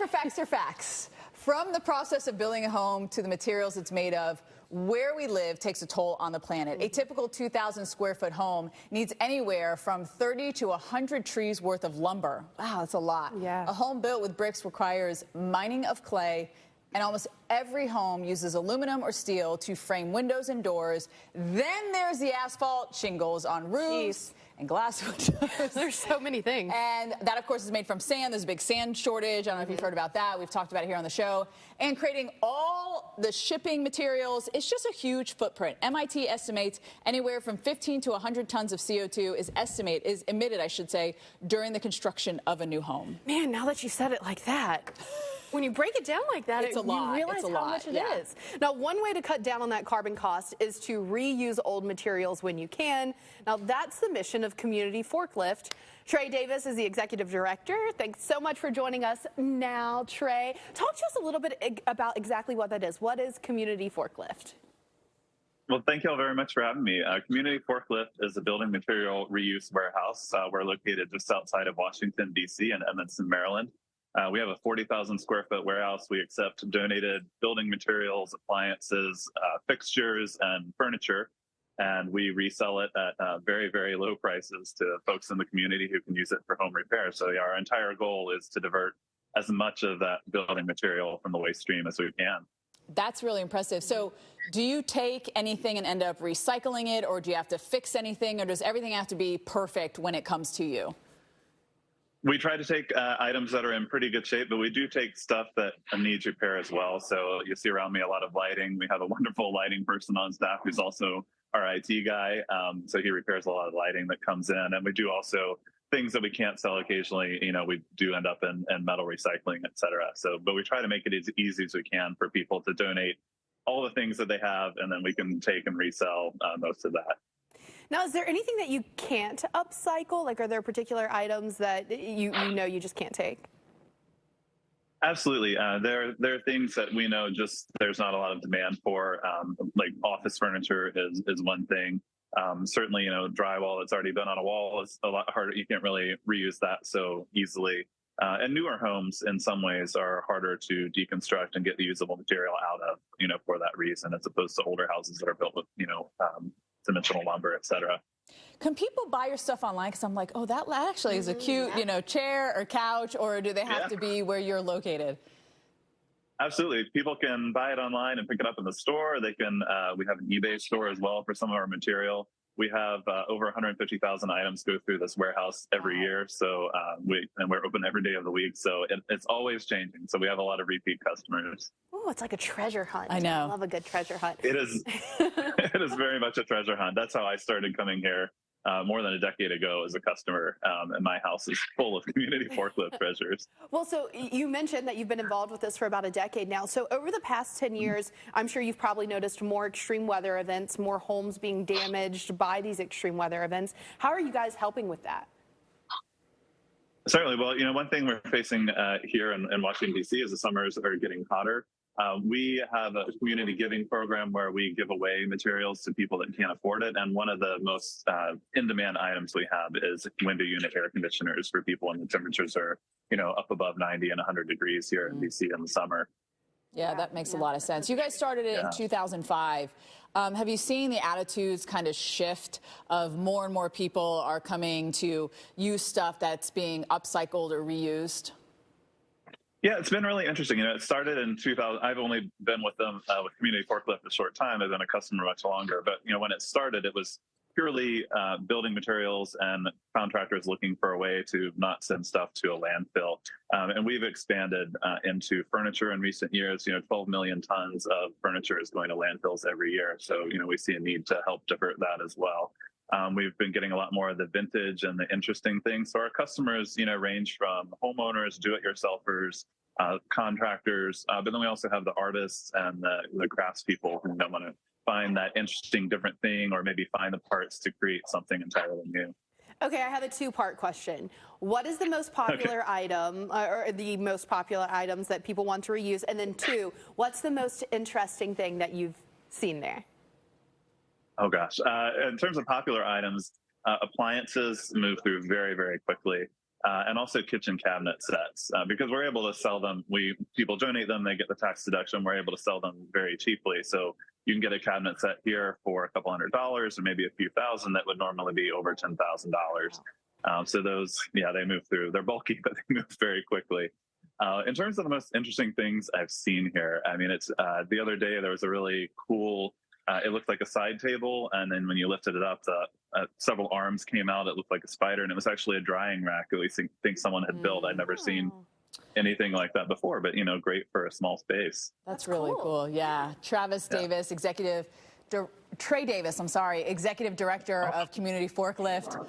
for facts are facts. From the process of building a home to the materials it's made of, where we live takes a toll on the planet. A typical 2,000 square foot home needs anywhere from 30 to 100 trees worth of lumber. Wow, that's a lot. Yeah. A home built with bricks requires mining of clay, and almost every home uses aluminum or steel to frame windows and doors. Then there's the asphalt, shingles on roofs, and glass windows. There's so many things. And that, of course, is made from sand. There's a big sand shortage. I don't know if you've heard about that. We've talked about it here on the show. And creating all the shipping materials, it's just a huge footprint. MIT estimates anywhere from 15 to 100 tons of CO2 is emitted, I should say, during the construction of a new home. Man, now that you said it like that, when you break it down like that, It's a lot. you realize It's a how lot, much it yeah. is. Now, one way to cut down on that carbon cost is to reuse old materials when you can. Now, that's the mission of Community Forklift. Trey Davis is the executive director. Thanks so much for joining us now, Trey. Talk to us a little bit about exactly what that is. What is Community Forklift? Well, thank you all very much for having me. Community Forklift is a building material reuse warehouse. We're located just outside of Washington, D.C. in Edmonston, Maryland. We have a 40,000 square foot warehouse. We accept donated building materials, appliances, fixtures, and furniture, and we resell it at very, very low prices to folks in the community who can use it for home repair. So yeah, our entire goal is to divert as much of that building material from the waste stream as we can. That's really impressive. So do you take anything and end up recycling it, or do you have to fix anything, or does everything have to be perfect when it comes to you? We try to take items that are in pretty good shape, but we do take stuff that needs repair as well. So you see around me a lot of lighting. We have a wonderful lighting person on staff who's also our IT guy. So he repairs a lot of lighting that comes in. And we do also things that we can't sell occasionally. You know, we do end up in metal recycling, et cetera. So, but we try to make it as easy as we can for people to donate all the things that they have, and then we can take and resell most of that. Now, is there anything that you can't upcycle? Like, are there particular items that you know you just can't take? Absolutely. There are things that we know just there's not a lot of demand for, like office furniture is one thing. Certainly, you know, drywall that's already been on a wall is a lot harder. You can't really reuse that so easily. And newer homes, in some ways, are harder to deconstruct and get the usable material out of, you know, for that reason, as opposed to older houses that are built with, you know, dimensional lumber, et cetera. Can people buy your stuff online? Because I'm like, oh, that actually is a cute, you know, chair or couch, or do they have to be where you're located? Absolutely. People can buy it online and pick it up in the store. They can, we have an eBay store as well for some of our material. We have over 150,000 items go through this warehouse every year. So we're open every day of the week. So it's always changing. So we have a lot of repeat customers. Oh, it's like a treasure hunt. I know. I love a good treasure hunt. It is. It is very much a treasure hunt. That's how I started coming here more than a decade ago as a customer. And my house is full of Community Forklift treasures. Well, so you mentioned that you've been involved with this for about a decade now. So over the past 10 years, I'm sure you've probably noticed more extreme weather events, more homes being damaged by these extreme weather events. How are you guys helping with that? Certainly. Well, you know, one thing we're facing here in Washington, D.C. is the summers are getting hotter. We have a community giving program where we give away materials to people that can't afford it. And one of the most in-demand items we have is window unit air conditioners for people when the temperatures are, you know, up above 90 and 100 degrees here in D.C. in the summer. Yeah, that makes a lot of sense. You guys started it in 2005. Have you seen the attitudes kind of shift of more and more people are coming to use stuff that's being upcycled or reused? Yeah, it's been really interesting. You know, it started in 2000. I've only been with them, with Community Forklift, a short time. I've been a customer much longer. But, you know, when it started, it was purely building materials and contractors looking for a way to not send stuff to a landfill. And we've expanded into furniture in recent years. You know, 12 million tons of furniture is going to landfills every year. So, you know, we see a need to help divert that as well. We've been getting a lot more of the vintage and the interesting things. So our customers, you know, range from homeowners, do-it-yourselfers, contractors, but then we also have the artists and the craftspeople who don't want to find that interesting different thing, or maybe find the parts to create something entirely new. Okay, I have a two-part question. What is the most popular item, or the most popular items that people want to reuse? And then two, what's the most interesting thing that you've seen there? Oh gosh, in terms of popular items, appliances move through very, very quickly. and also kitchen cabinet sets, because we're able to sell them. People donate them, they get the tax deduction. We're able to sell them very cheaply. So you can get a cabinet set here for a couple $100 or maybe a few thousand that would normally be over $10,000. So those, yeah, they move through. They're bulky, but they move very quickly. In terms of the most interesting things I've seen here, I mean, it's the other day there was a really cool. It looked like a side table, and then when you lifted it up, several arms came out. It looked like a spider, and it was actually a drying rack. At least I think someone had built. I'd never seen anything like that before, but great for a small space. That's really cool. Yeah, Travis Davis, Trey Davis, I'm sorry, Executive Director of Community Forklift